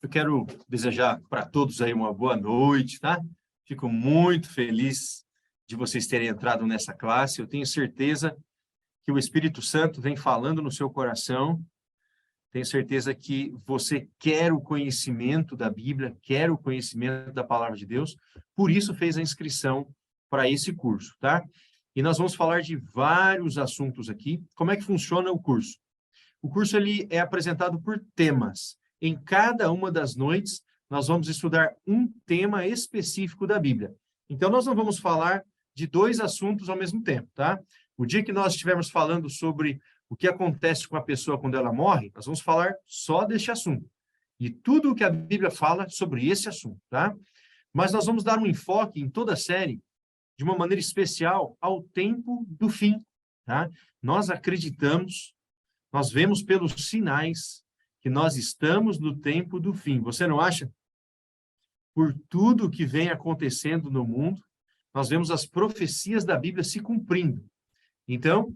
Eu quero desejar para todos aí uma boa noite, tá? Fico muito feliz de vocês terem entrado nessa classe. Eu tenho certeza que o Espírito Santo vem falando no seu coração. Tenho certeza que você quer o conhecimento da Bíblia, quer o conhecimento da Palavra de Deus, por isso fez a inscrição para esse curso, tá? E nós vamos falar de vários assuntos aqui. Como é que funciona o curso? O curso ele é apresentado por temas. Em cada uma das noites, nós vamos estudar um tema específico da Bíblia. Então, nós não vamos falar de dois assuntos ao mesmo tempo, tá? O dia que nós estivermos falando sobre o que acontece com a pessoa quando ela morre, nós vamos falar só deste assunto. E tudo o que a Bíblia fala sobre esse assunto, tá? Mas nós vamos dar um enfoque em toda a série, de uma maneira especial, ao tempo do fim, tá? Nós acreditamos, nós vemos pelos sinais que nós estamos no tempo do fim. Você não acha? Por tudo que vem acontecendo no mundo, nós vemos as profecias da Bíblia se cumprindo. Então,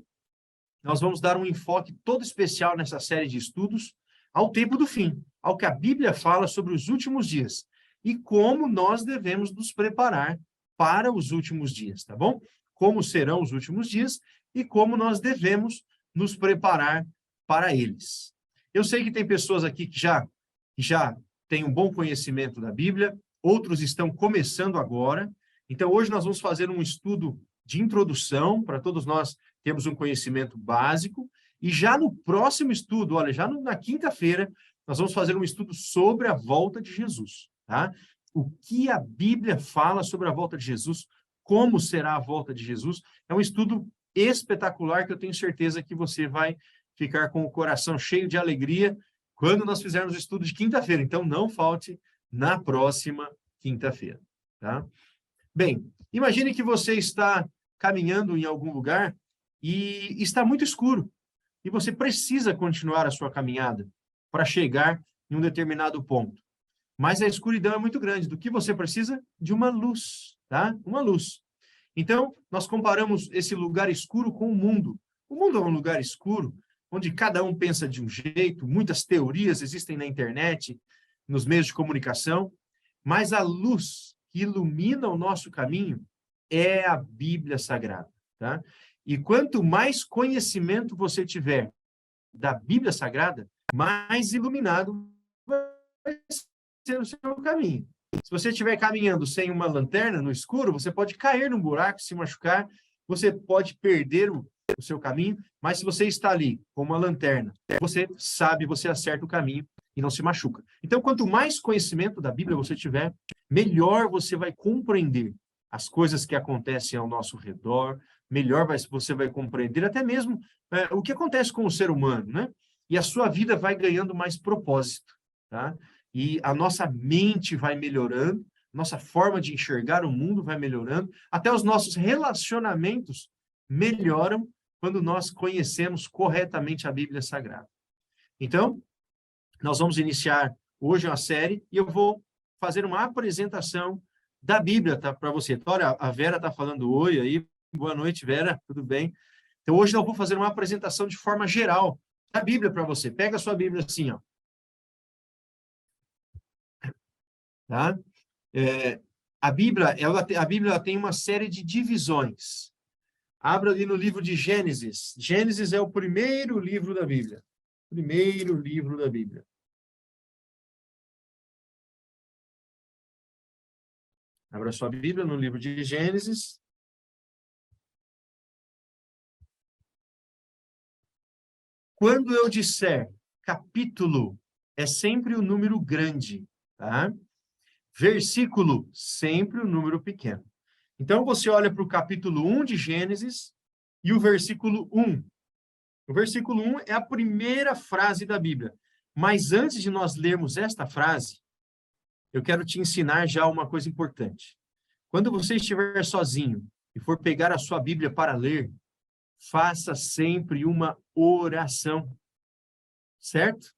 nós vamos dar um enfoque todo especial nessa série de estudos ao tempo do fim, ao que a Bíblia fala sobre os últimos dias e como nós devemos nos preparar para os últimos dias, tá bom? Como serão os últimos dias e como nós devemos nos preparar para eles. Eu sei que tem pessoas aqui que já têm um bom conhecimento da Bíblia, outros estão começando agora. Então, hoje nós vamos fazer um estudo de introdução, para todos nós termos um conhecimento básico, e já no próximo estudo, olha, já na quinta-feira, nós vamos fazer um estudo sobre a volta de Jesus, tá? O que a Bíblia fala sobre a volta de Jesus, como será a volta de Jesus, é um estudo espetacular que eu tenho certeza que você vai ficar com o coração cheio de alegria quando nós fizermos o estudo de quinta-feira. Então, não falte na próxima quinta-feira, tá? Bem, imagine que você está caminhando em algum lugar e está muito escuro. E você precisa continuar a sua caminhada para chegar em um determinado ponto. Mas a escuridão é muito grande. Do que você precisa? De uma luz, tá? Uma luz. Então, nós comparamos esse lugar escuro com o mundo. O mundo é um lugar escuro, onde cada um pensa de um jeito, muitas teorias existem na internet, nos meios de comunicação, mas a luz que ilumina o nosso caminho é a Bíblia Sagrada, tá? E quanto mais conhecimento você tiver da Bíblia Sagrada, mais iluminado vai ser o seu caminho. Se você estiver caminhando sem uma lanterna no escuro, você pode cair num buraco, se machucar, você pode perder o seu caminho, mas se você está ali com uma lanterna, você sabe, você acerta o caminho e não se machuca. Então, quanto mais conhecimento da Bíblia você tiver, melhor você vai compreender as coisas que acontecem ao nosso redor, melhor você vai compreender até mesmo o que acontece com o ser humano, né? E a sua vida vai ganhando mais propósito, tá? E a nossa mente vai melhorando, nossa forma de enxergar o mundo vai melhorando, até os nossos relacionamentos melhoram quando nós conhecemos corretamente a Bíblia Sagrada. Então, nós vamos iniciar hoje uma série e eu vou fazer uma apresentação da Bíblia, tá, para você. Olha, a Vera está falando oi aí. Boa noite, Vera. Tudo bem? Então, hoje eu vou fazer uma apresentação de forma geral da Bíblia para você. Pega a sua Bíblia assim, ó. Tá? A Bíblia ela tem uma série de divisões. Abra ali no livro de Gênesis. Gênesis é o primeiro livro da Bíblia. Primeiro livro da Bíblia. Abra sua Bíblia no livro de Gênesis. Quando eu disser capítulo, é sempre o número grande, tá? Versículo, sempre o número pequeno. Então, você olha para o capítulo 1 de Gênesis e o versículo 1. O versículo 1 é a primeira frase da Bíblia. Mas antes de nós lermos esta frase, eu quero te ensinar já uma coisa importante. Quando você estiver sozinho e for pegar a sua Bíblia para ler, faça sempre uma oração, certo?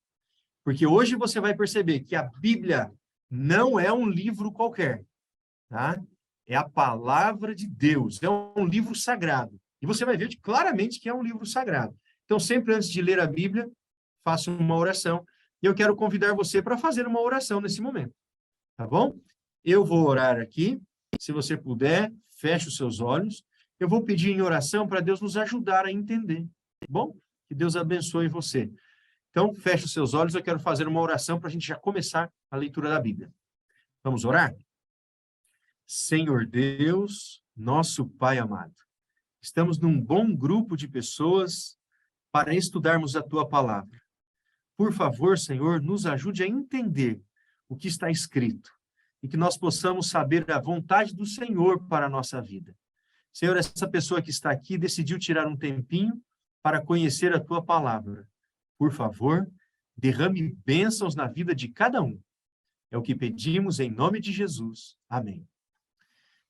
Porque hoje você vai perceber que a Bíblia não é um livro qualquer, tá? É a palavra de Deus, é um livro sagrado. E você vai ver claramente que é um livro sagrado. Então, sempre antes de ler a Bíblia, faça uma oração E eu quero convidar você para fazer uma oração nesse momento, tá bom? Eu vou orar aqui, se você puder, feche os seus olhos. Eu vou pedir em oração para Deus nos ajudar a entender, tá bom? Que Deus abençoe você. Então, feche os seus olhos, eu quero fazer uma oração para a gente já começar a leitura da Bíblia. Vamos orar? Senhor Deus, nosso Pai amado, estamos num bom grupo de pessoas para estudarmos a Tua palavra. Por favor, Senhor, nos ajude a entender o que está escrito e que nós possamos saber a vontade do Senhor para a nossa vida. Senhor, essa pessoa que está aqui decidiu tirar um tempinho para conhecer a Tua palavra. Por favor, derrame bênçãos na vida de cada um. É o que pedimos em nome de Jesus. Amém.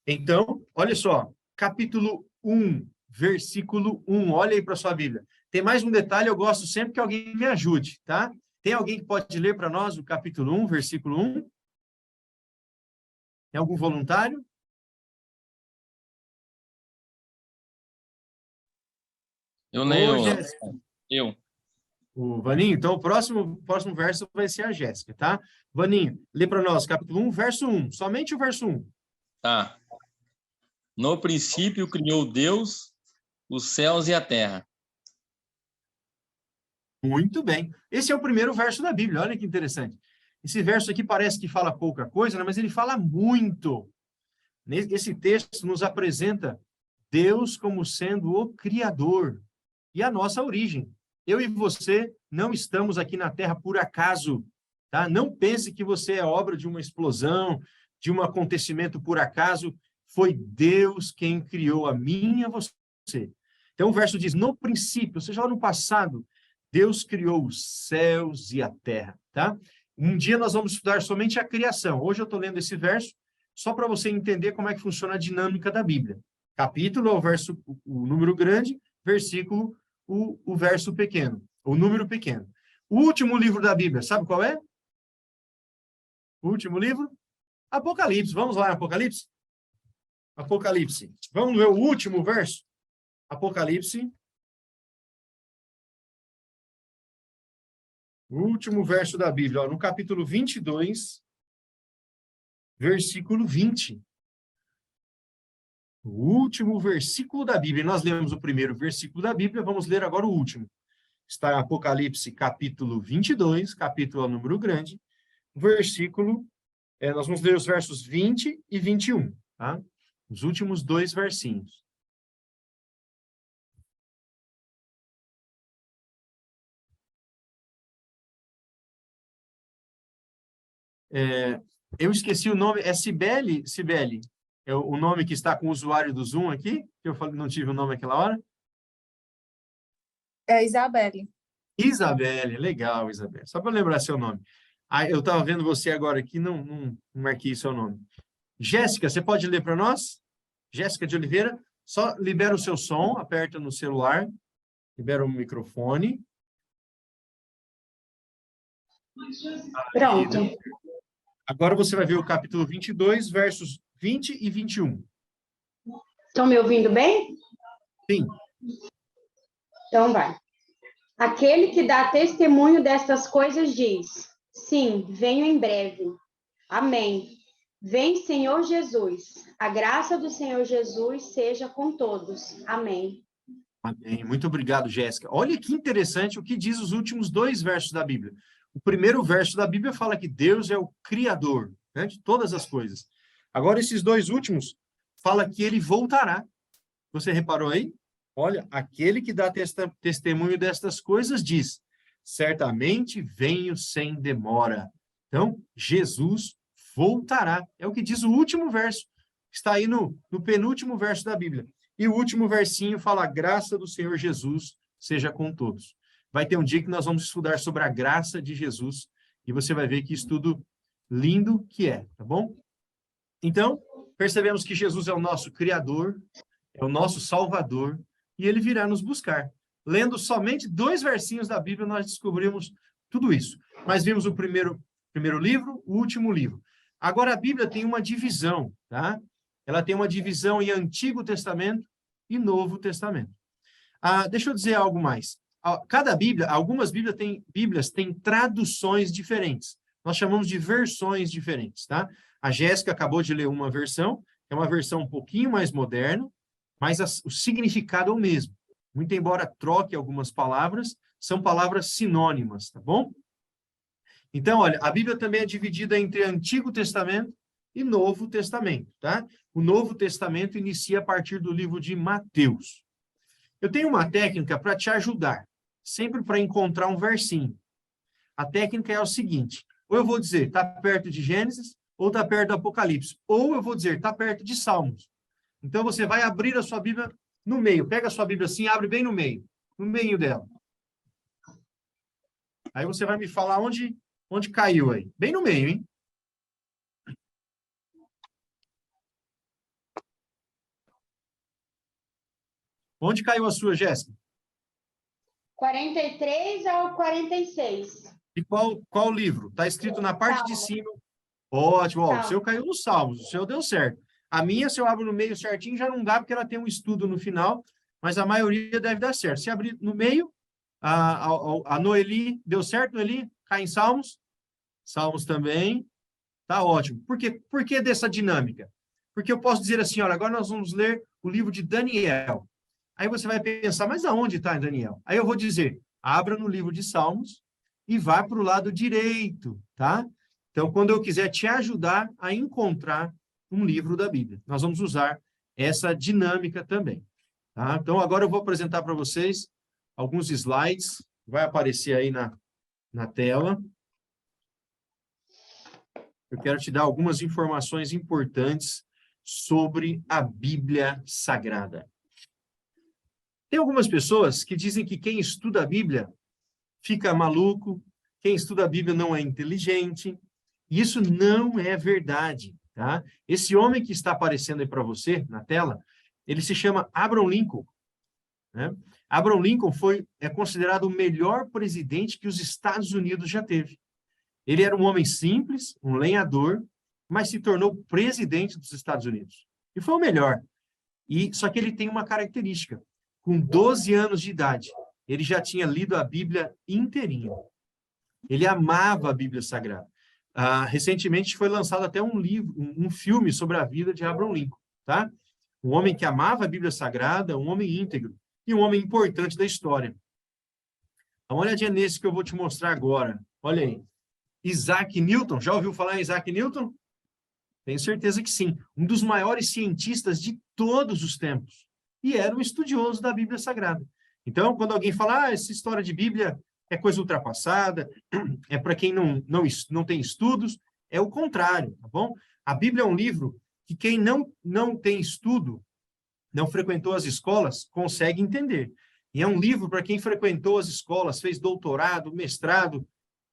Então, olha só, capítulo 1, versículo 1. Olha aí para a sua Bíblia. Tem mais um detalhe, eu gosto sempre que alguém me ajude, tá? Tem alguém que pode ler para nós o capítulo 1, versículo 1? Tem algum voluntário? Eu leio. Jéssica. Eu. O Vaninho, então o próximo verso vai ser a Jéssica, tá? Vaninho, lê para nós, capítulo 1, verso 1. Somente o verso 1. Tá. No princípio criou Deus os céus e a terra. Muito bem. Esse é o primeiro verso da Bíblia, olha que interessante. Esse verso aqui parece que fala pouca coisa, né? Mas ele fala muito. Esse texto nos apresenta Deus como sendo o Criador e a nossa origem. Eu e você não estamos aqui na Terra por acaso, tá? Não pense que você é obra de uma explosão, de um acontecimento por acaso. Foi Deus quem criou a mim e a você. Então o verso diz, no princípio, ou seja, lá no passado, Deus criou os céus e a terra, tá? Um dia nós vamos estudar somente a criação. Hoje eu estou lendo esse verso só para você entender como é que funciona a dinâmica da Bíblia. Capítulo é o verso, o número grande, versículo, o verso pequeno, o número pequeno. O último livro da Bíblia, sabe qual é? O último livro? Apocalipse. Vamos lá, Apocalipse? Apocalipse. Vamos ver o último verso? Apocalipse. O último verso da Bíblia, ó, no capítulo 22, versículo 20. O último versículo da Bíblia. Nós lemos o primeiro versículo da Bíblia, vamos ler agora o último. Está em Apocalipse, capítulo 22, capítulo número grande, versículo, nós vamos ler os versos 20 e 21, tá? Os últimos dois versinhos. Eu esqueci o nome, é Cibele? Cibele, é o nome que está com o usuário do Zoom aqui, que eu falei, não tive o nome aquela hora? É Isabelle. Isabelle, legal, Isabelle. Só para lembrar seu nome. Ah, eu estava vendo você agora aqui, não marquei seu nome. Jéssica, você pode ler para nós? Jéssica de Oliveira, só libera o seu som, aperta no celular, libera o microfone. Pronto. Agora você vai ver o capítulo 22, versos 20 e 21. Estão me ouvindo bem? Sim. Então vai. Aquele que dá testemunho destas coisas diz, sim, venho em breve. Amém. Vem, Senhor Jesus. A graça do Senhor Jesus seja com todos. Amém. Amém. Muito obrigado, Jéssica. Olha que interessante o que diz os últimos dois versos da Bíblia. O primeiro verso da Bíblia fala que Deus é o Criador, né, de todas as coisas. Agora, esses dois últimos fala que ele voltará. Você reparou aí? Olha, aquele que dá testemunho destas coisas diz, certamente venho sem demora. Então, Jesus voltará. É o que diz o último verso. Está aí no penúltimo verso da Bíblia. E o último versinho fala, a graça do Senhor Jesus seja com todos. Vai ter um dia que nós vamos estudar sobre a graça de Jesus e você vai ver que estudo lindo que é, tá bom? Então, percebemos que Jesus é o nosso Criador, é o nosso Salvador, e ele virá nos buscar. Lendo somente 2 versinhos da Bíblia, nós descobrimos tudo isso. Mas vimos o primeiro livro, o último livro. Agora, a Bíblia tem uma divisão, tá? Ela tem uma divisão em Antigo Testamento e Novo Testamento. Deixa eu dizer algo mais. cada Bíblia, algumas Bíblias têm traduções diferentes. Nós chamamos de versões diferentes, tá? A Jéssica acabou de ler uma versão, é uma versão um pouquinho mais moderna, mas o significado é o mesmo. Muito embora troque algumas palavras, são palavras sinônimas, tá bom? Então, olha, a Bíblia também é dividida entre Antigo Testamento e Novo Testamento, tá? O Novo Testamento inicia a partir do livro de Mateus. Eu tenho uma técnica para te ajudar, sempre para encontrar um versinho. A técnica é o seguinte, ou eu vou dizer, está perto de Gênesis, ou está perto do Apocalipse, ou eu vou dizer, está perto de Salmos. Então, você vai abrir a sua Bíblia no meio, pega a sua Bíblia assim, abre bem no meio dela. Aí você vai me falar onde caiu aí. Bem no meio, hein? Onde caiu a sua, Jéssica? 43 ao 46. E qual livro? Está escrito na parte de cima. Ótimo, ó, o seu caiu nos Salmos, o seu deu certo. A minha, se eu abro no meio certinho, já não dá, porque ela tem um estudo no final, mas a maioria deve dar certo. Se abrir no meio, a Noeli, deu certo, Noeli? Cai em Salmos? Salmos também. Tá ótimo. Por que dessa dinâmica? Porque eu posso dizer assim, olha, agora nós vamos ler o livro de Daniel. Aí você vai pensar, mas aonde está Daniel? Aí eu vou dizer, abra no livro de Salmos e vá para o lado direito, tá? Então, quando eu quiser te ajudar a encontrar um livro da Bíblia, nós vamos usar essa dinâmica também, tá? Então, agora eu vou apresentar para vocês alguns slides, vai aparecer aí na tela. Eu quero te dar algumas informações importantes sobre a Bíblia Sagrada. Tem algumas pessoas que dizem que quem estuda a Bíblia fica maluco, quem estuda a Bíblia não é inteligente. E isso não é verdade, tá? Esse homem que está aparecendo aí para você na tela, ele se chama Abraham Lincoln, né? Abraham Lincoln é considerado o melhor presidente que os Estados Unidos já teve. Ele era um homem simples, um lenhador, mas se tornou presidente dos Estados Unidos. E foi o melhor. Só que ele tem uma característica. Com 12 anos de idade, ele já tinha lido a Bíblia inteirinha. Ele amava a Bíblia Sagrada. Recentemente foi lançado até um filme sobre a vida de Abraham Lincoln, tá? Um homem que amava a Bíblia Sagrada, um homem íntegro e um homem importante da história. Dá uma olhadinha nesse que eu vou te mostrar agora. Olha aí. Isaac Newton. Já ouviu falar em Isaac Newton? Tenho certeza que sim. Um dos maiores cientistas de todos os tempos. E era um estudioso da Bíblia Sagrada. Então, quando alguém fala, essa história de Bíblia é coisa ultrapassada, é para quem não tem estudos, é o contrário, tá bom? A Bíblia é um livro que quem não tem estudo, não frequentou as escolas, consegue entender. E é um livro para quem frequentou as escolas, fez doutorado, mestrado,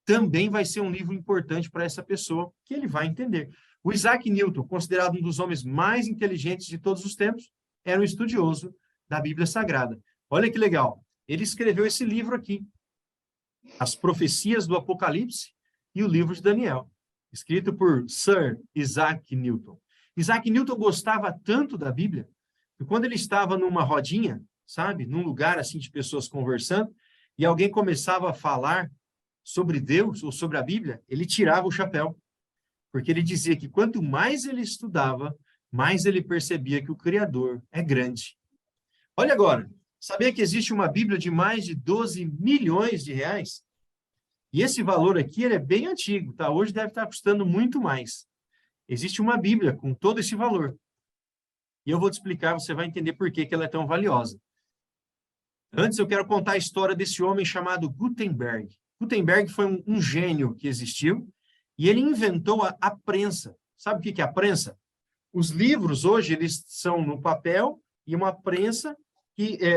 também vai ser um livro importante para essa pessoa, que ele vai entender. O Isaac Newton, considerado um dos homens mais inteligentes de todos os tempos, era um estudioso da Bíblia Sagrada. Olha que legal. Ele escreveu esse livro aqui, As Profecias do Apocalipse e o livro de Daniel, escrito por Sir Isaac Newton. Isaac Newton gostava tanto da Bíblia, que quando ele estava numa rodinha, sabe, num lugar assim de pessoas conversando, e alguém começava a falar sobre Deus ou sobre a Bíblia, ele tirava o chapéu, porque ele dizia que quanto mais ele estudava, mais ele percebia que o Criador é grande. Olha agora, sabia que existe uma Bíblia de mais de 12 milhões de reais? E esse valor aqui ele é bem antigo, tá? Hoje deve estar custando muito mais. Existe uma Bíblia com todo esse valor. E eu vou te explicar, você vai entender por que ela é tão valiosa. Antes eu quero contar a história desse homem chamado Gutenberg. Gutenberg foi um gênio que existiu e ele inventou a prensa. Sabe o que é a prensa? Os livros hoje eles são no papel e uma prensa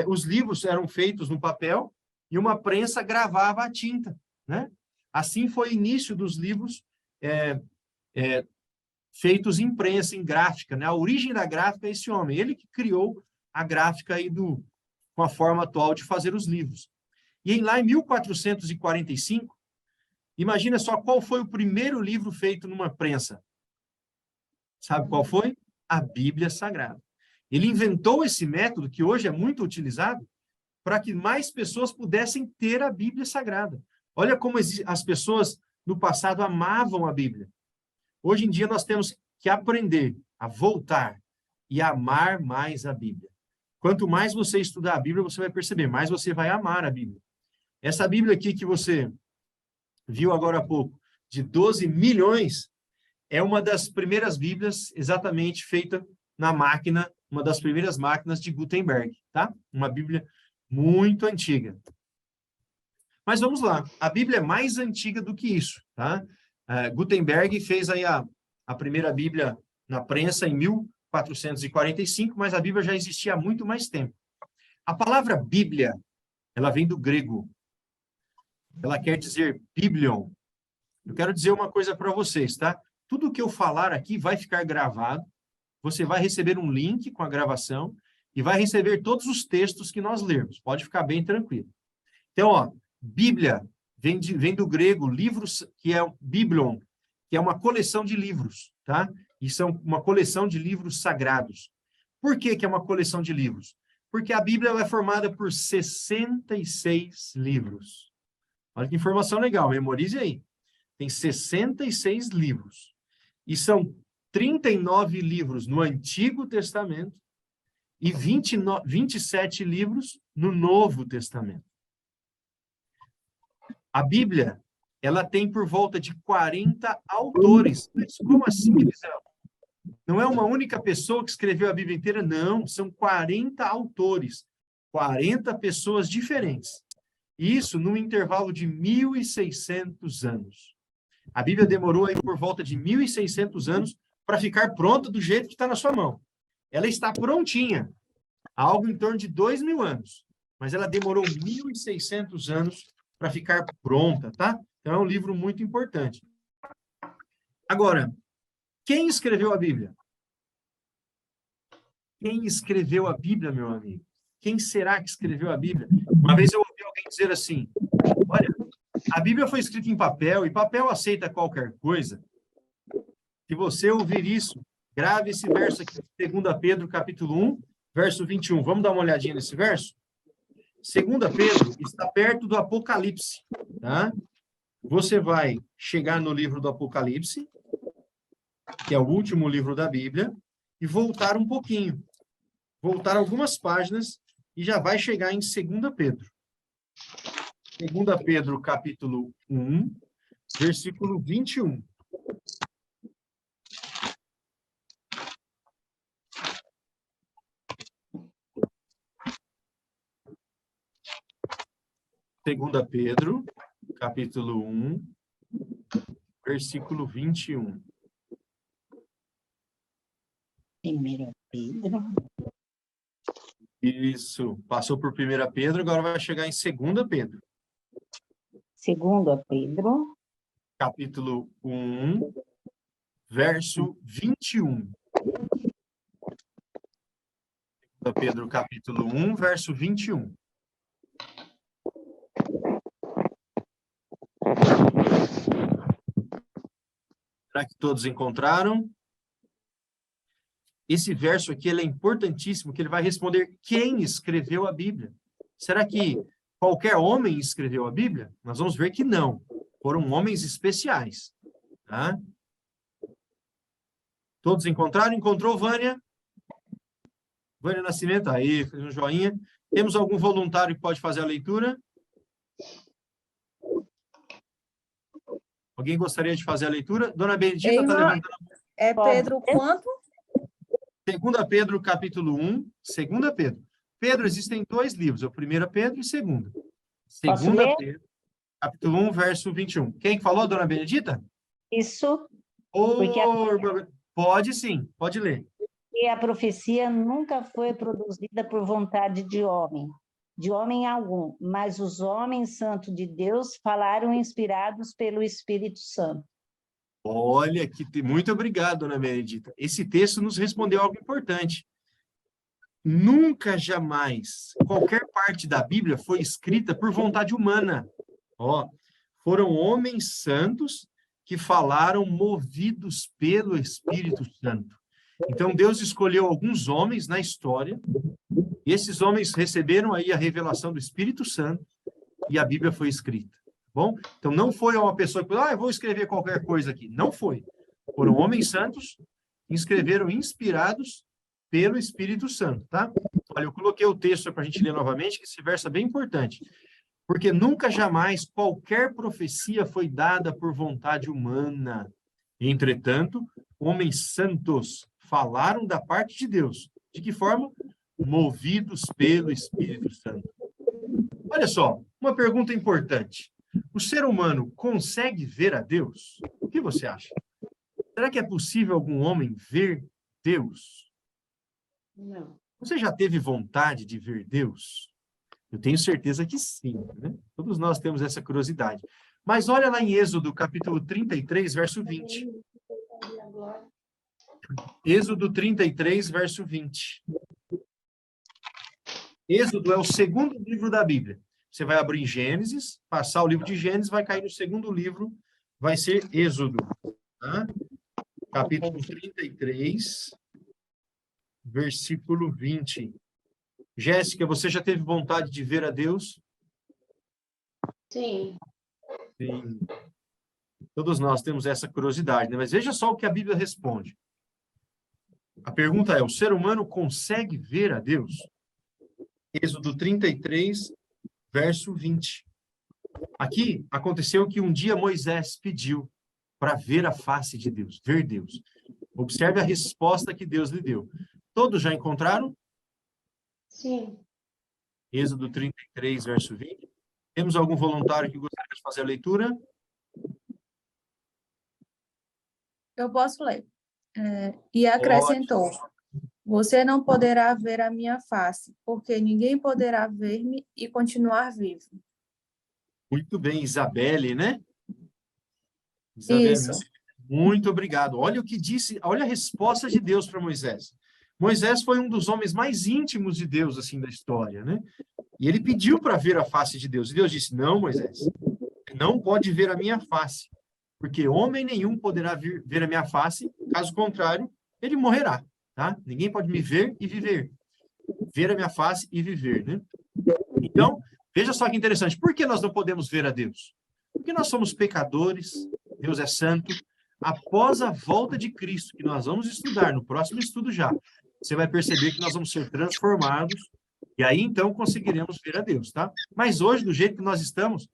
os livros eram feitos no papel e uma prensa gravava a tinta, né? Assim foi o início dos livros feitos em prensa, em gráfica, né? A origem da gráfica é esse homem, ele que criou a gráfica aí com a forma atual de fazer os livros. E lá em 1445, imagina só qual foi o primeiro livro feito numa prensa. Sabe qual foi? A Bíblia Sagrada. Ele inventou esse método, que hoje é muito utilizado, para que mais pessoas pudessem ter a Bíblia Sagrada. Olha como as pessoas no passado amavam a Bíblia. Hoje em dia nós temos que aprender a voltar e amar mais a Bíblia. Quanto mais você estudar a Bíblia, você vai perceber, mais você vai amar a Bíblia. Essa Bíblia aqui que você viu agora há pouco, de 12 milhões, é uma das primeiras Bíblias exatamente feita na máquina, uma das primeiras máquinas de Gutenberg, tá? Uma Bíblia muito antiga. Mas vamos lá, a Bíblia é mais antiga do que isso, tá? Gutenberg fez aí a primeira Bíblia na prensa em 1445, mas a Bíblia já existia há muito mais tempo. A palavra Bíblia, ela vem do grego. Ela quer dizer biblion. Eu quero dizer uma coisa para vocês, tá? Tudo que eu falar aqui vai ficar gravado. Você vai receber um link com a gravação e vai receber todos os textos que nós lermos. Pode ficar bem tranquilo. Então, ó, Bíblia vem do grego, livros, que é biblion, que é uma coleção de livros, tá? E são uma coleção de livros sagrados. Por que que é uma coleção de livros? Porque a Bíblia é formada por 66 livros. Olha que informação legal, memorize aí. Tem 66 livros. E são 39 livros no Antigo Testamento e 27 livros no Novo Testamento. A Bíblia, ela tem por volta de 40 autores. Mas como assim, Eliseu? Não é uma única pessoa que escreveu a Bíblia inteira? Não, são 40 autores. 40 pessoas diferentes. Isso num intervalo de 1.600 anos. A Bíblia demorou aí por volta de 1.600 anos para ficar pronta do jeito que está na sua mão. Ela está prontinha, há algo em torno de 2.000 anos, mas ela demorou 1.600 anos para ficar pronta, tá? Então é um livro muito importante. Agora, quem escreveu a Bíblia? Quem escreveu a Bíblia, meu amigo? Quem será que escreveu a Bíblia? Uma vez eu ouvi alguém dizer assim, olha, a Bíblia foi escrita em papel, e papel aceita qualquer coisa. Se você ouvir isso, grave esse verso aqui, 2 Pedro, capítulo 1, verso 21. Vamos dar uma olhadinha nesse verso? 2 Pedro está perto do Apocalipse, tá? Você vai chegar no livro do Apocalipse, que é o último livro da Bíblia, e voltar um pouquinho. Voltar algumas páginas e já vai chegar em 2 Pedro. 2 Pedro, capítulo 1, versículo 21. Segunda Pedro, capítulo 1, versículo 21. 1 Pedro. Isso, passou por 1 Pedro, agora vai chegar em 2 Pedro. 2 Pedro. Capítulo 1, verso 21. 2 Pedro, capítulo 1, verso 21. Será que todos encontraram? Esse verso aqui ele é importantíssimo, que ele vai responder quem escreveu a Bíblia. Será que qualquer homem escreveu a Bíblia? Nós vamos ver que não. Foram homens especiais. Tá? Todos encontraram? Encontrou, Vânia? Vânia Nascimento, aí, fez um joinha. Temos algum voluntário que pode fazer a leitura? Alguém gostaria de fazer a leitura? Dona Benedita está levantando a mão. É Pedro quanto? 2 Pedro, capítulo 1, 2 Pedro. Pedro, existem dois livros, o 1 Pedro e 2. 2 Pedro, capítulo 1, verso 21. Quem falou, Dona Benedita? Isso, Pode sim, pode ler. e a profecia nunca foi produzida por vontade de homem algum, mas os homens santos de Deus falaram inspirados pelo Espírito Santo. Olha, muito obrigado, Dona Benedita. Esse texto nos respondeu algo importante. Nunca, jamais, qualquer parte da Bíblia foi escrita por vontade humana. Ó, foram homens santos que falaram movidos pelo Espírito Santo. Então, Deus escolheu alguns homens na história E esses homens receberam aí a revelação do Espírito Santo e a Bíblia foi escrita. Bom? Então, não foi uma pessoa que, eu vou escrever qualquer coisa aqui. Não foi. Foram homens santos que escreveram inspirados pelo Espírito Santo, tá? Olha, eu coloquei o texto para a gente ler novamente, que esse verso é bem importante. Porque nunca, jamais, qualquer profecia foi dada por vontade humana. Entretanto, homens santos falaram da parte de Deus. De que forma? Movidos pelo Espírito Santo. Olha só, uma pergunta importante. O ser humano consegue ver a Deus? O que você acha? Será que é possível algum homem ver Deus? Não. Você já teve vontade de ver Deus? Eu tenho certeza que sim, né? Todos nós temos essa curiosidade. Mas olha lá em Êxodo, capítulo 33, verso 20. Êxodo 33, verso 20. Êxodo é o segundo livro da Bíblia. Você vai abrir em Gênesis, passar o livro de Gênesis, vai cair no segundo livro, vai ser Êxodo. Tá? Capítulo 33, versículo 20. Jéssica, você já teve vontade de ver a Deus? Sim. Sim. Todos nós temos essa curiosidade, né? Mas veja só o que a Bíblia responde. A pergunta é, o ser humano consegue ver a Deus? Êxodo 33, verso 20. Aqui aconteceu que um dia Moisés pediu para ver a face de Deus, ver Deus. Observe a resposta que Deus lhe deu. Todos já encontraram? Sim. Êxodo 33, verso 20. Temos algum voluntário que gostaria de fazer a leitura? Eu posso ler. E acrescentou: você não poderá ver a minha face, porque ninguém poderá ver-me e continuar vivo. Muito bem, Isabelle, né? Isabelle, Isso. muito obrigado. Olha o que disse, olha a resposta de Deus para Moisés. Moisés foi um dos homens mais íntimos de Deus, assim, da história, né? E ele pediu para ver a face de Deus. E Deus disse, não, Moisés, não pode ver a minha face, porque homem nenhum poderá ver a minha face, caso contrário, ele morrerá, tá? Ninguém pode me ver e viver. Ver a minha face e viver, né? Então, veja só que interessante. Por que nós não podemos ver a Deus? Porque nós somos pecadores, Deus é santo. Após a volta de Cristo, que nós vamos estudar no próximo estudo já, você vai perceber que nós vamos ser transformados e aí, então, conseguiremos ver a Deus, tá? Mas hoje, do jeito que nós estamos,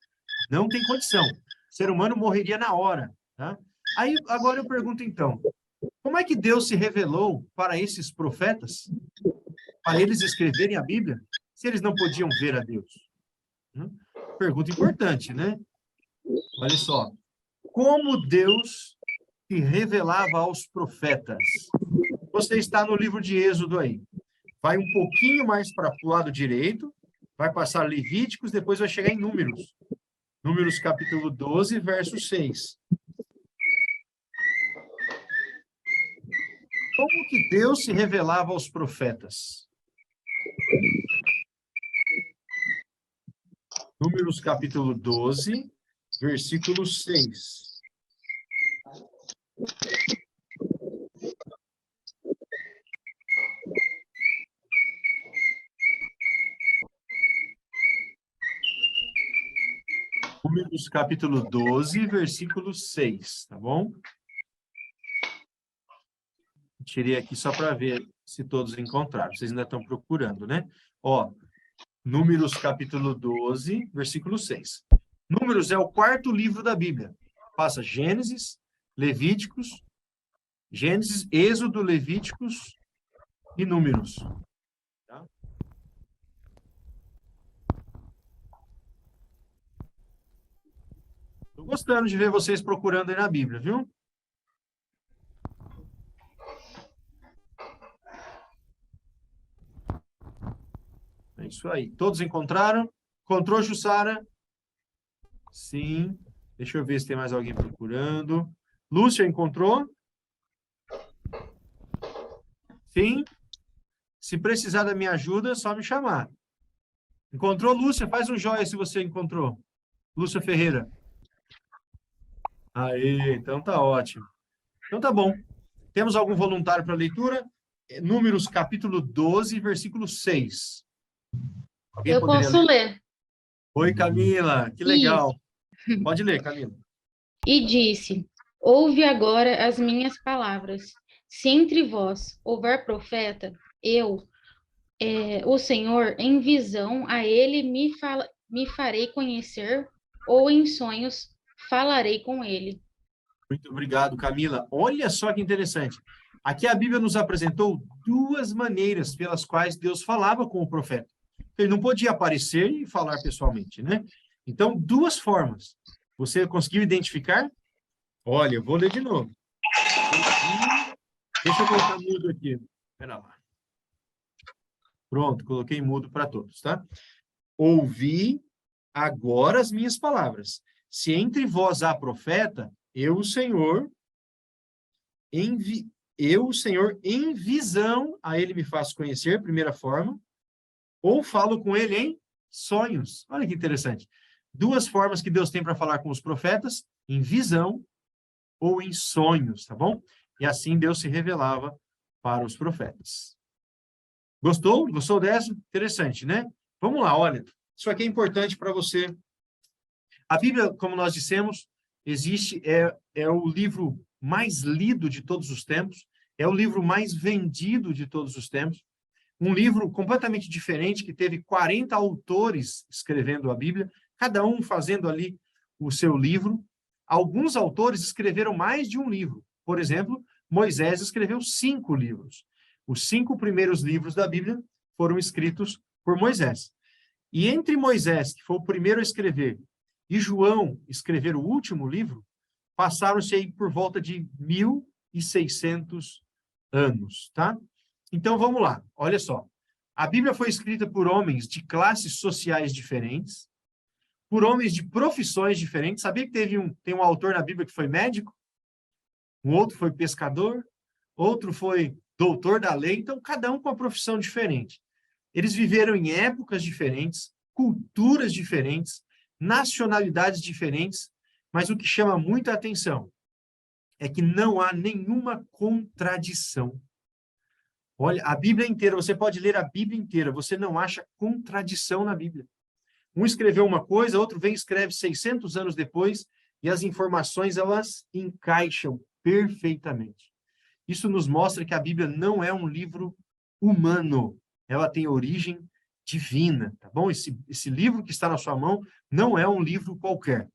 não tem condição. O ser humano morreria na hora, tá? Aí, agora eu pergunto, então, como é que Deus se revelou para esses profetas, para eles escreverem a Bíblia, se eles não podiam ver a Deus? Pergunta importante, né? Olha só. Como Deus se revelava aos profetas? Você está no livro de Êxodo aí. Vai um pouquinho mais para o lado direito, vai passar Levíticos, depois vai chegar em Números. Números capítulo 12, verso 6. Como que Deus se revelava aos profetas? Números capítulo 12, versículo 6. Números capítulo 12, versículo 6, tá bom? Tirei aqui só para ver se todos encontraram. Vocês ainda estão procurando, né? Ó, Números capítulo 12, versículo 6. Números é o quarto livro da Bíblia. Passa Gênesis, Levíticos, Gênesis, Êxodo, Levíticos e Números. Tá? Estou gostando de ver vocês procurando aí na Bíblia, viu? É isso aí. Todos encontraram? Encontrou, Jussara? Sim. Deixa eu ver se tem mais alguém procurando. Lúcia, encontrou? Sim. Se precisar da minha ajuda, é só me chamar. Encontrou, Lúcia? Faz um joinha se você encontrou. Lúcia Ferreira. Aí, então tá ótimo. Então tá bom. Temos algum voluntário para leitura? Números capítulo 12, versículo 6. Alguém Eu poderia posso ler? ler. Oi, Camila, que legal. Pode ler, Camila. E disse: Ouve agora as minhas palavras. Se entre vós houver profeta, eu, o Senhor, em visão a ele me farei conhecer, ou em sonhos falarei com ele. Muito obrigado, Camila. Olha só que interessante. Aqui a Bíblia nos apresentou duas maneiras pelas quais Deus falava com o profeta. Ele não podia aparecer e falar pessoalmente, né? Então, duas formas. Você conseguiu identificar? Olha, eu vou ler de novo. Deixa eu colocar mudo aqui. Espera lá. Pronto, coloquei mudo para todos, tá? Ouvi agora as minhas palavras. Se entre vós há profeta, eu, o Senhor, em visão, a ele me faço conhecer, primeira forma, ou falo com ele em sonhos. Olha que interessante. Duas formas que Deus tem para falar com os profetas, em visão ou em sonhos, tá bom? E assim Deus se revelava para os profetas. Gostou? Gostou dessa? Interessante, né? Vamos lá, olha. Isso aqui é importante para você. A Bíblia, como nós dissemos, é o livro mais lido de todos os tempos, é o livro mais vendido de todos os tempos, um livro completamente diferente, que teve 40 autores escrevendo a Bíblia, cada um fazendo ali o seu livro. Alguns autores escreveram mais de um livro. Por exemplo, Moisés escreveu 5 livros. Os 5 primeiros livros da Bíblia foram escritos por Moisés. E entre Moisés, que foi o primeiro a escrever, e João escrever o último livro, passaram-se aí por volta de 1.600 anos, tá? Então, vamos lá. Olha só. A Bíblia foi escrita por homens de classes sociais diferentes, por homens de profissões diferentes. Sabia que tem um autor na Bíblia que foi médico? Um outro foi pescador, outro foi doutor da lei. Então, cada um com uma profissão diferente. Eles viveram em épocas diferentes, culturas diferentes, nacionalidades diferentes, mas o que chama muita atenção é que não há nenhuma contradição. Olha, a Bíblia inteira, você pode ler a Bíblia inteira, você não acha contradição na Bíblia. Um escreveu uma coisa, outro vem e escreve 600 anos depois, e as informações, elas encaixam perfeitamente. Isso nos mostra que a Bíblia não é um livro humano, ela tem origem divina, tá bom? Esse livro que está na sua mão não é um livro qualquer,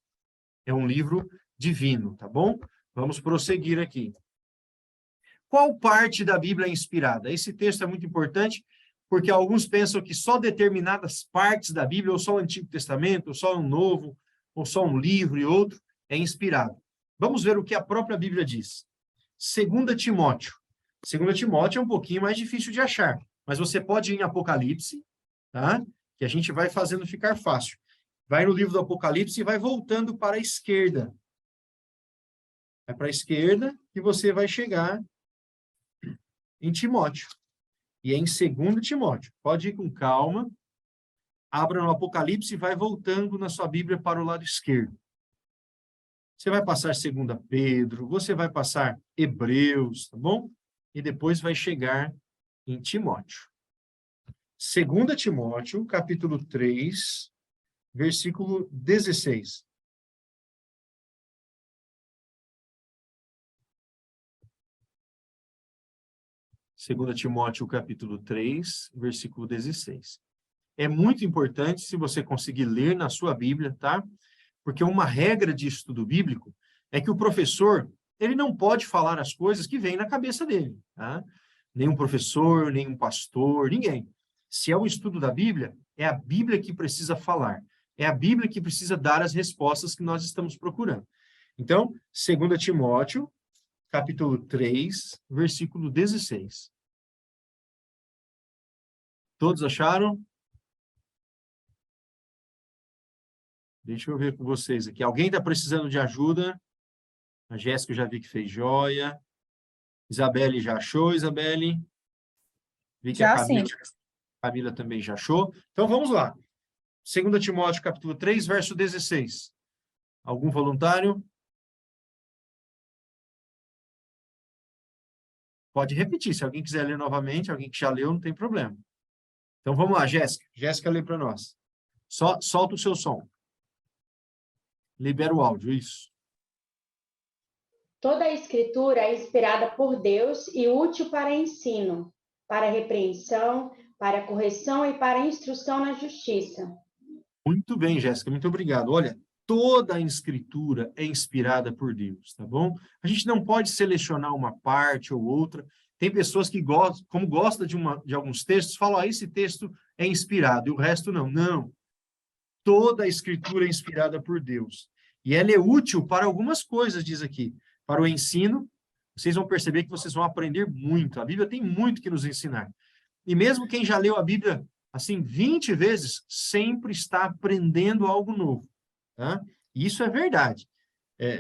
é um livro divino, tá bom? Vamos prosseguir aqui. Qual parte da Bíblia é inspirada? Esse texto é muito importante, porque alguns pensam que só determinadas partes da Bíblia, ou só o Antigo Testamento, ou só o Novo, ou só um livro e outro, é inspirado. Vamos ver o que a própria Bíblia diz. 2 Timóteo. 2 Timóteo é um pouquinho mais difícil de achar, mas você pode ir em Apocalipse, tá? Que a gente vai fazendo ficar fácil. Vai no livro do Apocalipse e vai voltando para a esquerda. Vai para a esquerda e você vai chegar em Timóteo. E é em 2 Timóteo. Pode ir com calma. Abra no Apocalipse e vai voltando na sua Bíblia para o lado esquerdo. Você vai passar 2 Pedro, você vai passar Hebreus, tá bom? E depois vai chegar em Timóteo. 2 Timóteo, capítulo 3, versículo 16. Segunda Timóteo, capítulo 3, versículo 16. É muito importante se você conseguir ler na sua Bíblia, tá? Porque uma regra de estudo bíblico é que o professor, ele não pode falar as coisas que vêm na cabeça dele, tá? Nenhum professor, nenhum pastor, ninguém. Se é um estudo da Bíblia, é a Bíblia que precisa falar. É a Bíblia que precisa dar as respostas que nós estamos procurando. Então, 2 Timóteo, capítulo 3, versículo 16. Todos acharam? Deixa eu ver com vocês aqui. Alguém está precisando de ajuda? A Jéssica eu já vi que fez joia. Isabelle já achou, Isabelle? Vi que Já a Camila, sim. Camila também já achou. Então, vamos lá. 2 Timóteo, capítulo 3, verso 16. Algum voluntário? Pode repetir, se alguém quiser ler novamente, alguém que já leu, não tem problema. Então, vamos lá, Jéssica. Jéssica lê para nós. Só solta o seu som. Libera o áudio, isso. Toda a escritura é inspirada por Deus e útil para ensino, para repreensão, para correção e para instrução na justiça. Muito bem, Jéssica, muito obrigado. Olha, toda a escritura é inspirada por Deus, tá bom? A gente não pode selecionar uma parte ou outra. Tem pessoas que gostam, como gosta de alguns textos, falam, esse texto é inspirado, e o resto não. Não. Toda a escritura é inspirada por Deus. E ela é útil para algumas coisas, diz aqui. Para o ensino, vocês vão perceber que vocês vão aprender muito. A Bíblia tem muito que nos ensinar. E mesmo quem já leu a Bíblia, assim, 20 vezes, sempre está aprendendo algo novo. Tá? E isso é verdade.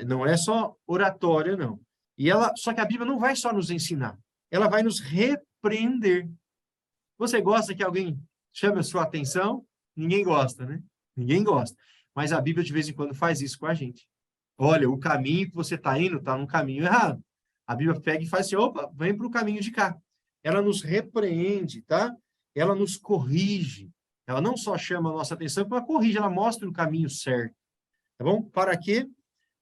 Não é só oratória, não. Só que a Bíblia não vai só nos ensinar. Ela vai nos repreender. Você gosta que alguém chame a sua atenção? Ninguém gosta, né? Ninguém gosta. Mas a Bíblia, de vez em quando, faz isso com a gente. Olha, o caminho que você está indo está num caminho errado. A Bíblia pega e faz assim, opa, vem para o caminho de cá. Ela nos repreende, tá? Ela nos corrige. Ela não só chama a nossa atenção, como ela corrige, ela mostra o caminho certo. Tá bom? Para quê?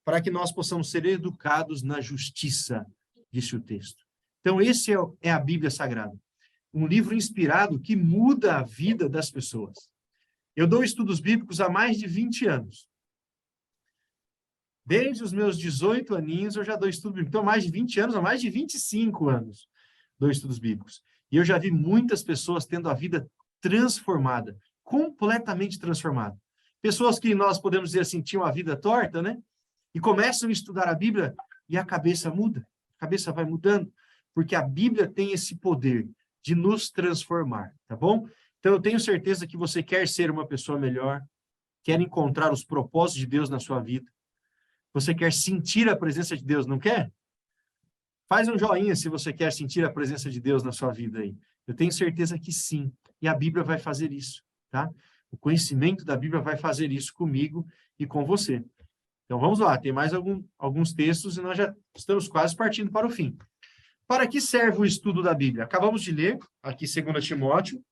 Para que nós possamos ser educados na justiça, disse o texto. Então, esse é a Bíblia Sagrada. Um livro inspirado que muda a vida das pessoas. Eu dou estudos bíblicos há mais de 20 anos. Desde os meus 18 aninhos, eu já dou estudo bíblico. Então, há mais de 20 anos, há mais de 25 anos, dou estudos bíblicos. E eu já vi muitas pessoas tendo a vida transformada, completamente transformada. Pessoas que nós podemos dizer assim, tinham a vida torta, né? E começam a estudar a Bíblia e a cabeça muda. A cabeça vai mudando, porque a Bíblia tem esse poder de nos transformar, tá bom? Então, eu tenho certeza que você quer ser uma pessoa melhor, quer encontrar os propósitos de Deus na sua vida. Você quer sentir a presença de Deus, não quer? Faz um joinha se você quer sentir a presença de Deus na sua vida aí. Eu tenho certeza que sim. E a Bíblia vai fazer isso, tá? O conhecimento da Bíblia vai fazer isso comigo e com você. Então, vamos lá. Tem mais alguns textos e nós já estamos quase partindo para o fim. Para que serve o estudo da Bíblia? Acabamos de ler aqui 2 Timóteo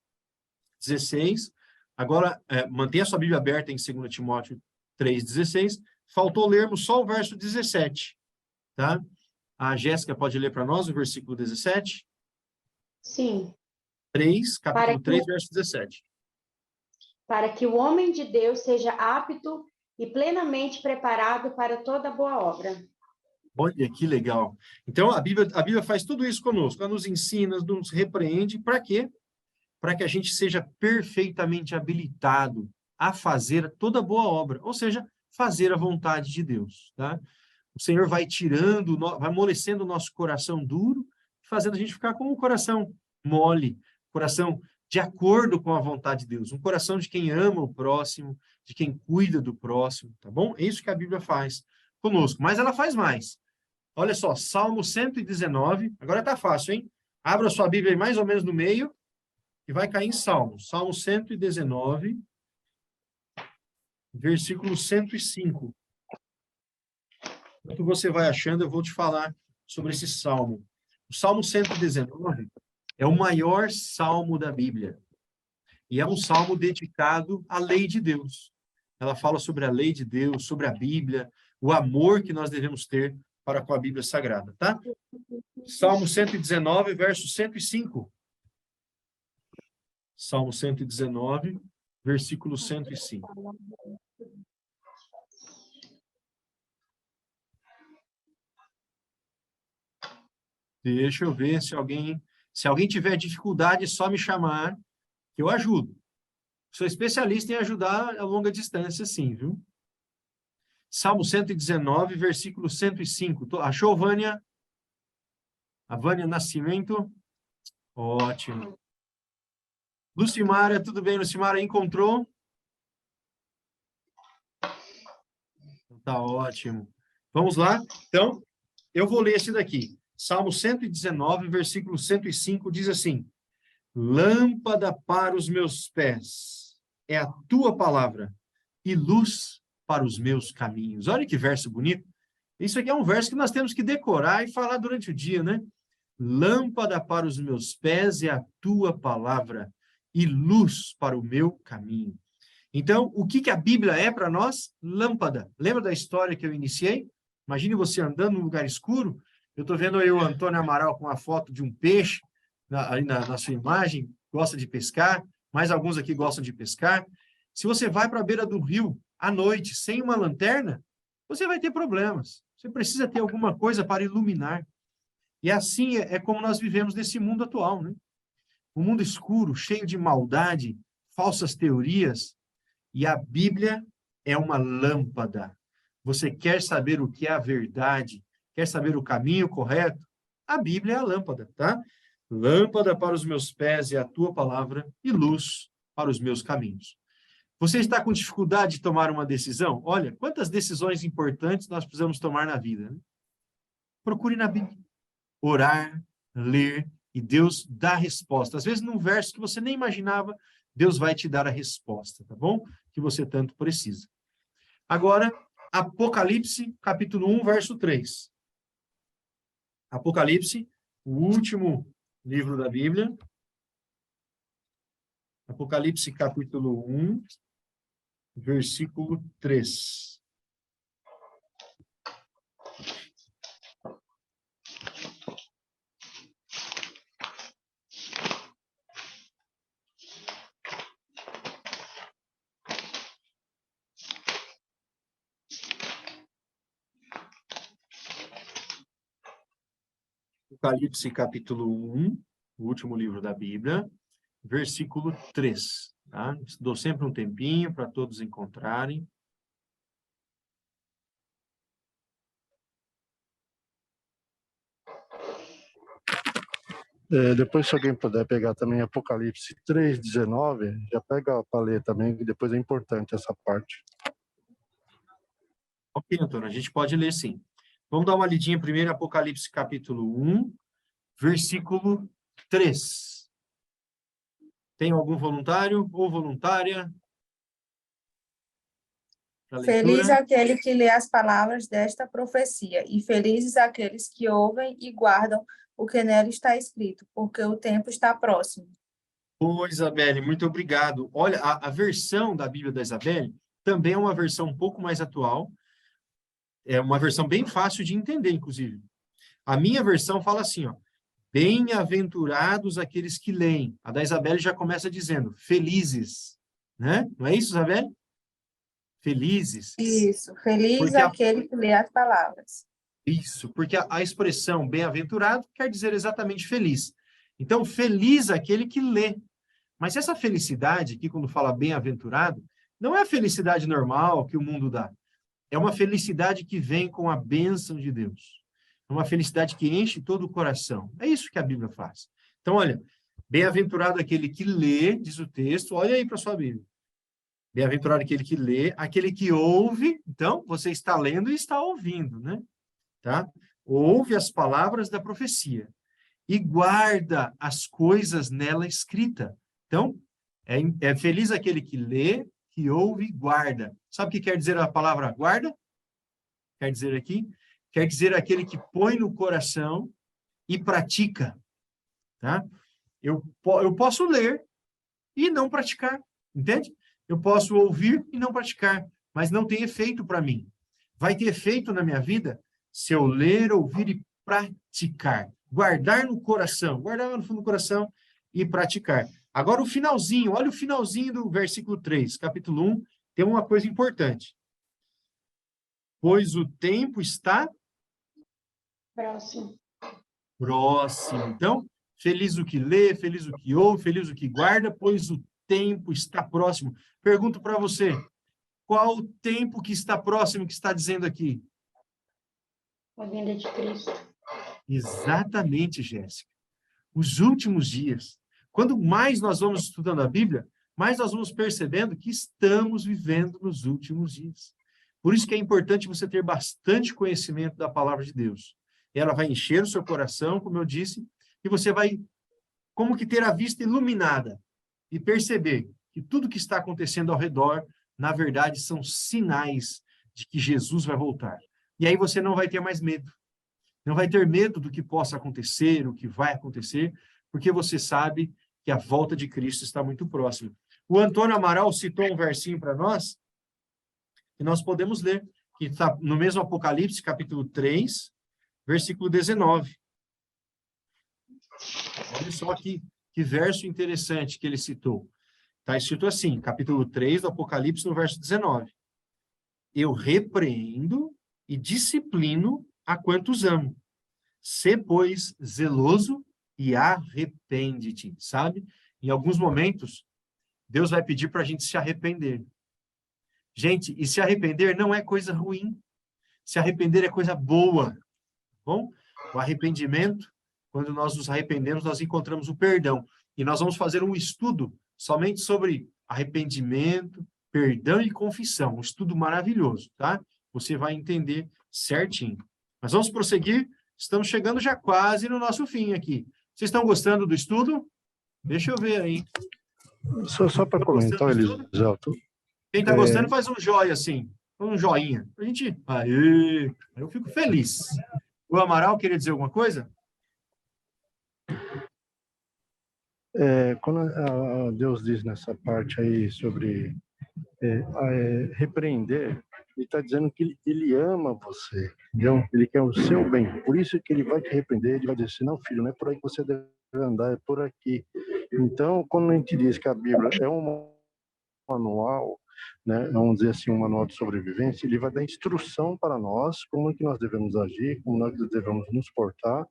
16. Agora, mantenha a sua Bíblia aberta em 2 Timóteo 3,16. Faltou lermos só o verso 17, tá? A Jéssica pode ler para nós o versículo 17? Sim. 3, capítulo 3, verso 17. Para que o homem de Deus seja apto e plenamente preparado para toda boa obra. Olha que legal. Então, a Bíblia faz tudo isso conosco. Ela nos ensina, nos repreende. Para quê? Para que a gente seja perfeitamente habilitado a fazer toda boa obra. Ou seja, fazer a vontade de Deus, tá? O Senhor vai tirando, vai amolecendo o nosso coração duro, fazendo a gente ficar com um coração mole, coração de acordo com a vontade de Deus, um coração de quem ama o próximo, de quem cuida do próximo, tá bom? É isso que a Bíblia faz conosco, mas ela faz mais. Olha só, Salmo 119, agora tá fácil, hein? Abra sua Bíblia aí mais ou menos no meio e vai cair em Salmo 119, versículo 105. Enquanto você vai achando, eu vou te falar sobre esse salmo. O Salmo 119 é o maior salmo da Bíblia. E é um salmo dedicado à lei de Deus. Ela fala sobre a lei de Deus, sobre a Bíblia, o amor que nós devemos ter para com a Bíblia Sagrada, tá? Salmo 119, verso 105. Salmo 119, versículo 105. Deixa eu ver se alguém tiver dificuldade, é só me chamar, que eu ajudo. Sou especialista em ajudar a longa distância, sim, viu? Salmo 119, versículo 105. Achou, Vânia? A Vânia Nascimento? Ótimo. Lucimara, tudo bem? Lucimara, encontrou? Tá ótimo. Vamos lá? Então, eu vou ler esse daqui. Salmo 119, versículo 105, diz assim: Lâmpada para os meus pés é a tua palavra e luz para os meus caminhos. Olha que verso bonito. Isso aqui é um verso que nós temos que decorar e falar durante o dia, né? lâmpada para os meus pés é a tua palavra e luz para o meu caminho. Então, o que a Bíblia é para nós? Lâmpada. Lembra da história que eu iniciei? Imagine você andando num lugar escuro. Eu estou vendo aí o Antônio Amaral com a foto de um peixe aí na sua imagem, gosta de pescar, mais alguns aqui gostam de pescar. Se você vai para a beira do rio à noite, sem uma lanterna, você vai ter problemas. Você precisa ter alguma coisa para iluminar. E assim é como nós vivemos nesse mundo atual, né? Um mundo escuro, cheio de maldade, falsas teorias, e a Bíblia é uma lâmpada. Você quer saber o que é a verdade? Quer saber o caminho correto? A Bíblia é a lâmpada, tá? Lâmpada para os meus pés é a tua palavra e luz para os meus caminhos. Você está com dificuldade de tomar uma decisão? Olha, quantas decisões importantes nós precisamos tomar na vida, né? Procure na Bíblia. Orar, ler, e Deus dá a resposta. Às vezes, num verso que você nem imaginava, Deus vai te dar a resposta, tá bom? Que você tanto precisa. Agora, Apocalipse, capítulo 1, verso 3. Apocalipse, o último livro da Bíblia. Apocalipse, capítulo 1, versículo 3. Apocalipse, capítulo 1, o último livro da Bíblia, versículo 3. Tá? Dou sempre um tempinho para todos encontrarem. Depois, se alguém puder pegar também Apocalipse 3:19, já pega para ler também, que depois é importante essa parte. Ok, Antônio, a gente pode ler sim. Vamos dar uma lidinha primeiro, Apocalipse capítulo 1, versículo 3. Tem algum voluntário ou voluntária? Feliz aquele que lê as palavras desta profecia, e felizes aqueles que ouvem e guardam o que nela está escrito, porque o tempo está próximo. Ô, Isabelle, muito obrigado. Olha, a versão da Bíblia da Isabelle também é uma versão um pouco mais atual, é uma versão bem fácil de entender, inclusive. A minha versão fala assim, ó, bem-aventurados aqueles que leem. A da Isabelle já começa dizendo, felizes, né? Não é isso, Isabelle? Felizes. Isso, feliz Porque aquele que lê as palavras. Isso, porque a expressão bem-aventurado quer dizer exatamente feliz. Então, feliz aquele que lê. Mas essa felicidade, aqui quando fala bem-aventurado, não é a felicidade normal que o mundo dá. É uma felicidade que vem com a bênção de Deus. É uma felicidade que enche todo o coração. É isso que a Bíblia faz. Então, olha, bem-aventurado aquele que lê, diz o texto, olha aí para sua Bíblia. Bem-aventurado aquele que lê, aquele que ouve, então, você está lendo e está ouvindo, né? Tá? Ouve as palavras da profecia e guarda as coisas nela escrita. Então, é feliz aquele que lê, que ouve e guarda. Sabe o que quer dizer a palavra guarda? Quer dizer aqui? Quer dizer aquele que põe no coração e pratica. Tá? Eu posso ler e não praticar, entende? Eu posso ouvir e não praticar, mas não tem efeito para mim. Vai ter efeito na minha vida se eu ler, ouvir e praticar. Guardar no coração, guardar no fundo do coração e praticar. Agora o finalzinho, olha o finalzinho do versículo 3, capítulo 1, tem uma coisa importante. Pois o tempo está Próximo. Próximo. Então, feliz o que lê, feliz o que ouve, feliz o que guarda, pois o tempo está próximo. Pergunto para você, qual o tempo que está próximo que está dizendo aqui? A vinda de Cristo. Exatamente, Jéssica. Os últimos dias. Quando mais nós vamos estudando a Bíblia, mais nós vamos percebendo que estamos vivendo nos últimos dias. Por isso que é importante você ter bastante conhecimento da palavra de Deus. Ela vai encher o seu coração, como eu disse, e você vai como que ter a vista iluminada e perceber que tudo que está acontecendo ao redor, na verdade, são sinais de que Jesus vai voltar. E aí você não vai ter mais medo. Não vai ter medo do que possa acontecer, o que vai acontecer, porque você sabe que a volta de Cristo está muito próxima. O Antônio Amaral citou um versinho para nós, que nós podemos ler, que está no mesmo Apocalipse, capítulo 3, versículo 19. Olha só que verso interessante que ele citou. Está escrito assim, capítulo 3 do Apocalipse, no verso 19. Eu repreendo e disciplino a quantos amo. Sê, pois, zeloso e arrepende-te, sabe? Em alguns momentos, Deus vai pedir para a gente se arrepender. Gente, e se arrepender não é coisa ruim. Se arrepender é coisa boa. Bom? O arrependimento, quando nós nos arrependemos, nós encontramos o perdão. E nós vamos fazer um estudo somente sobre arrependimento, perdão e confissão. Um estudo maravilhoso, tá? Você vai entender certinho. Mas vamos prosseguir. Estamos chegando já quase no nosso fim aqui. Vocês estão gostando do estudo? Deixa eu ver aí. Só para comentar, Elisalto. Quem está gostando, faz um joia assim. Um joinha. A gente... Aê! Eu fico feliz. O Amaral queria dizer alguma coisa? Quando Deus diz nessa parte aí sobre repreender, ele está dizendo que ele ama você, entendeu? Ele quer o seu bem. Por isso que ele vai te repreender, ele vai dizer assim, não, filho, não é por aí que você deve andar, é por aqui. Então, quando a gente diz que a Bíblia é um manual, né, vamos dizer assim, um manual de sobrevivência, ele vai dar instrução para nós, como é que nós devemos agir, como nós devemos nos portar,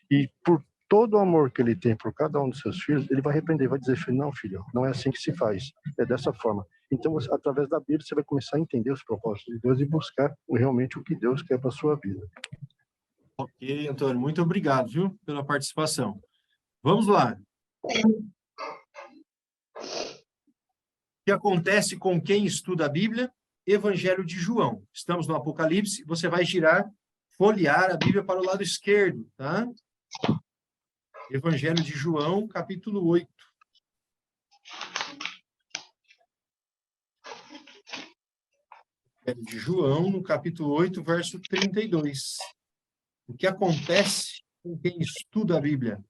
e por todo o amor que ele tem por cada um dos seus filhos, ele vai repreender, vai dizer, filho, não, filho, não é assim que se faz, é dessa forma. Então, através da Bíblia, você vai começar a entender os propósitos de Deus e buscar realmente o que Deus quer para a sua vida. Ok, Antônio, muito obrigado, viu, pela participação. Vamos lá. O que acontece com quem estuda a Bíblia? Evangelho de João. Estamos no Apocalipse, você vai folhear a Bíblia para o lado esquerdo, tá? Evangelho de João, capítulo 8. Evangelho de João, no capítulo 8, verso 32. O que acontece com quem estuda a Bíblia?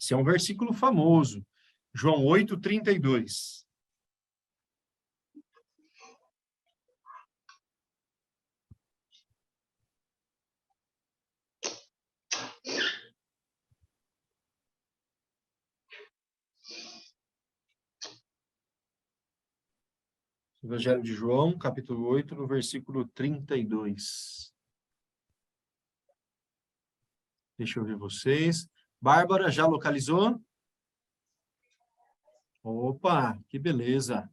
Esse é um versículo famoso. João 8, 32. Evangelho de João, capítulo 8, no versículo 32. Deixa eu ver vocês. Bárbara, já localizou? Opa, que beleza.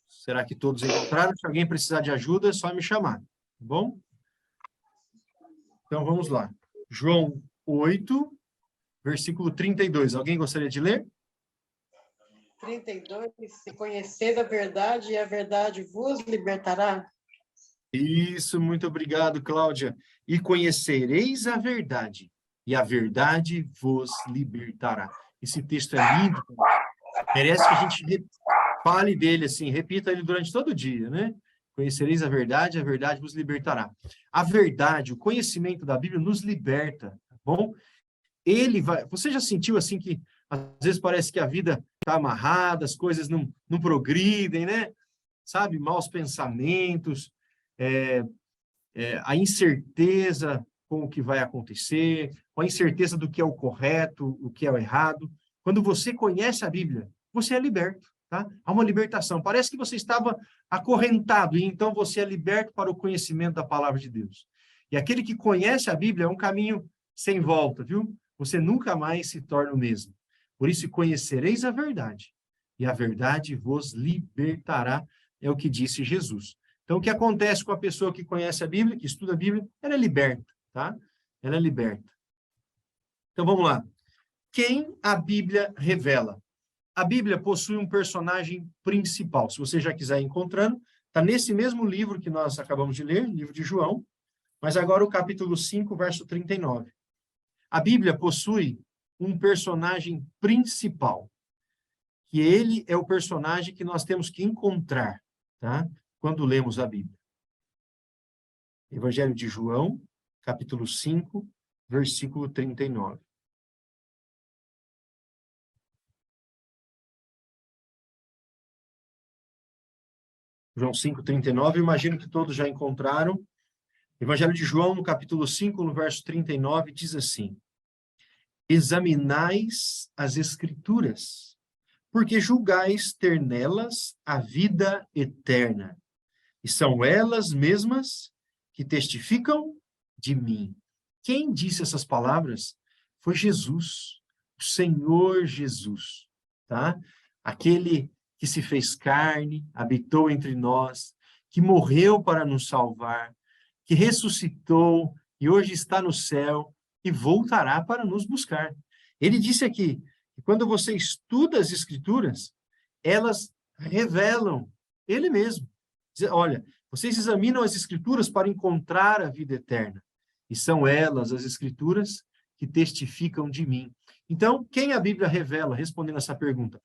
Será que todos encontraram? Se alguém precisar de ajuda, é só me chamar, tá bom? Então, vamos lá. João 8, versículo 32. Alguém gostaria de ler? 32. Se conhecer a verdade, e a verdade vos libertará. Isso, muito obrigado, Cláudia. E conhecereis a verdade, e a verdade vos libertará. Esse texto é lindo. Merece que a gente fale dele assim, repita ele durante todo o dia, né? Conhecereis a verdade vos libertará. A verdade, o conhecimento da Bíblia nos liberta, tá bom? Ele vai... Você já sentiu assim que às vezes parece que a vida está amarrada, as coisas não progridem, né? Sabe? Maus pensamentos, a incerteza com o que vai acontecer, a incerteza do que é o correto, o que é o errado. Quando você conhece a Bíblia, você é liberto, tá? Há uma libertação. Parece que você estava acorrentado, e então você é liberto para o conhecimento da palavra de Deus. E aquele que conhece a Bíblia é um caminho sem volta, viu? Você nunca mais se torna o mesmo. Por isso, conhecereis a verdade, e a verdade vos libertará, é o que disse Jesus. Então, o que acontece com a pessoa que conhece a Bíblia, que estuda a Bíblia, ela é liberta, tá? Ela é liberta. Então, vamos lá. Quem a Bíblia revela? A Bíblia possui um personagem principal. Se você já quiser ir encontrando, está nesse mesmo livro que nós acabamos de ler, livro de João, mas agora o capítulo 5, verso 39. A Bíblia possui um personagem principal, que ele é o personagem que nós temos que encontrar, tá? Quando lemos a Bíblia. Evangelho de João, capítulo 5, versículo 39. João 5, 39, imagino que todos já encontraram. Evangelho de João, no capítulo 5, no verso 39, diz assim: examinais as Escrituras, porque julgais ter nelas a vida eterna, e são elas mesmas que testificam de mim. Quem disse essas palavras foi Jesus, o Senhor Jesus, tá? Aquele que se fez carne, habitou entre nós, que morreu para nos salvar, que ressuscitou e hoje está no céu e voltará para nos buscar. Ele disse aqui que quando você estuda as Escrituras, elas revelam Ele mesmo. Olha, vocês examinam as Escrituras para encontrar a vida eterna, e são elas, as Escrituras, que testificam de mim. Então, quem a Bíblia revela? Respondendo essa pergunta,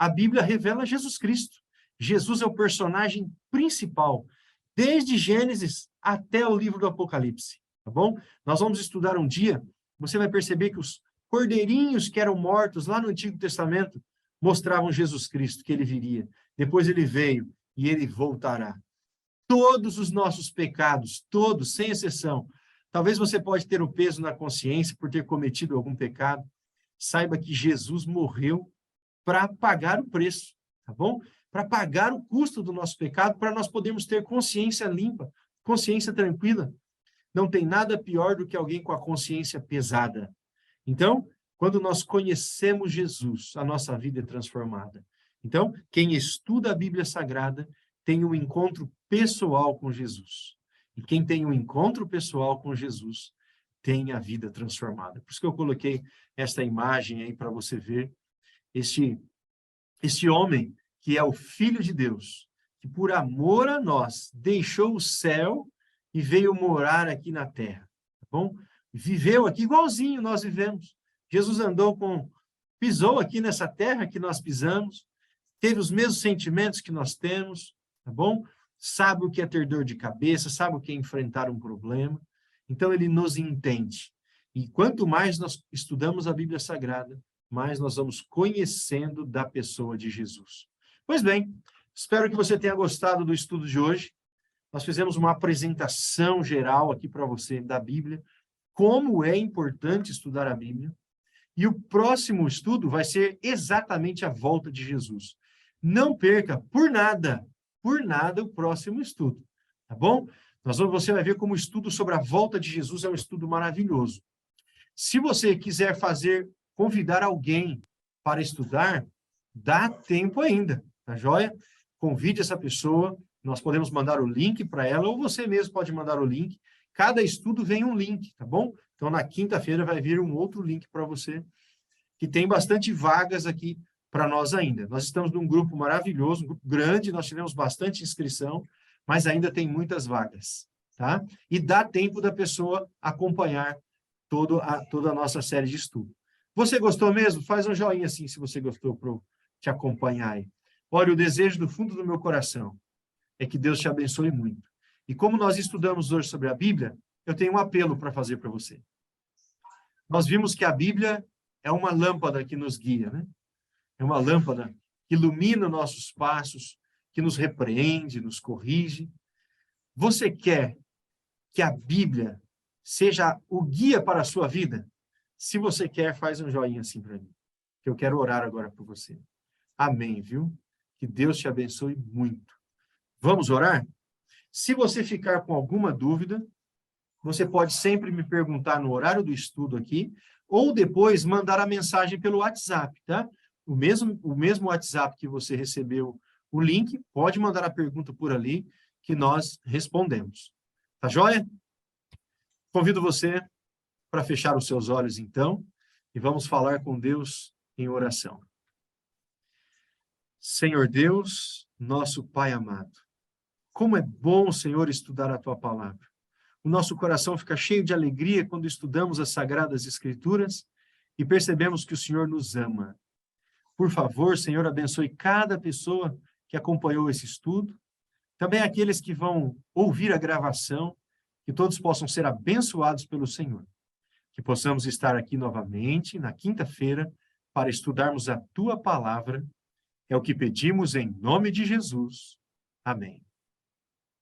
a Bíblia revela Jesus Cristo. Jesus é o personagem principal, desde Gênesis até o livro do Apocalipse, tá bom? Nós vamos estudar um dia, você vai perceber que os cordeirinhos que eram mortos lá no Antigo Testamento mostravam Jesus Cristo, que ele viria. Depois ele veio e ele voltará. Todos os nossos pecados, todos, sem exceção. Talvez você pode ter o peso na consciência por ter cometido algum pecado. Saiba que Jesus morreu para pagar o preço, tá bom? Para pagar o custo do nosso pecado, para nós podermos ter consciência limpa, consciência tranquila. Não tem nada pior do que alguém com a consciência pesada. Então, quando nós conhecemos Jesus, a nossa vida é transformada. Então, quem estuda a Bíblia Sagrada tem um encontro pessoal com Jesus. E quem tem um encontro pessoal com Jesus tem a vida transformada. Por isso que eu coloquei esta imagem aí para você ver. Este homem que é o Filho de Deus, que por amor a nós deixou o céu e veio morar aqui na terra, tá bom? Viveu aqui igualzinho nós vivemos. Jesus pisou aqui nessa terra que nós pisamos, teve os mesmos sentimentos que nós temos, tá bom? Sabe o que é ter dor de cabeça, sabe o que é enfrentar um problema. Então ele nos entende. E quanto mais nós estudamos a Bíblia Sagrada, mais nós vamos conhecendo da pessoa de Jesus. Pois bem, espero que você tenha gostado do estudo de hoje. Nós fizemos uma apresentação geral aqui para você da Bíblia, como é importante estudar a Bíblia. E o próximo estudo vai ser exatamente a volta de Jesus. Não perca, por nada, o próximo estudo, tá bom? Você vai ver como o estudo sobre a volta de Jesus é um estudo maravilhoso. Se você quiser convidar alguém para estudar, dá tempo ainda, tá joia? Convide essa pessoa, nós podemos mandar o link para ela, ou você mesmo pode mandar o link. Cada estudo vem um link, tá bom? Então, na quinta-feira vai vir um outro link para você, que tem bastante vagas aqui para nós ainda. Nós estamos num grupo maravilhoso, um grupo grande, nós tivemos bastante inscrição, mas ainda tem muitas vagas, tá? E dá tempo da pessoa acompanhar toda a nossa série de estudo. Você gostou mesmo? Faz um joinha assim, se você gostou, para te acompanhar aí. Olha, o desejo do fundo do meu coração é que Deus te abençoe muito. E como nós estudamos hoje sobre a Bíblia, eu tenho um apelo para fazer para você. Nós vimos que a Bíblia é uma lâmpada que nos guia, né? É uma lâmpada que ilumina nossos passos, que nos repreende, nos corrige. Você quer que a Bíblia seja o guia para a sua vida? Se você quer, faz um joinha assim para mim, que eu quero orar agora por você. Amém, viu? Que Deus te abençoe muito. Vamos orar? Se você ficar com alguma dúvida, você pode sempre me perguntar no horário do estudo aqui, ou depois mandar a mensagem pelo WhatsApp, tá? O mesmo WhatsApp que você recebeu o link, pode mandar a pergunta por ali, que nós respondemos. Tá joia? Convido você para fechar os seus olhos, então, e vamos falar com Deus em oração. Senhor Deus, nosso Pai amado, como é bom, Senhor, estudar a Tua palavra. O nosso coração fica cheio de alegria quando estudamos as Sagradas Escrituras e percebemos que o Senhor nos ama. Por favor, Senhor, abençoe cada pessoa que acompanhou esse estudo, também aqueles que vão ouvir a gravação, que todos possam ser abençoados pelo Senhor. Que possamos estar aqui novamente na quinta-feira para estudarmos a Tua Palavra. É o que pedimos em nome de Jesus. Amém.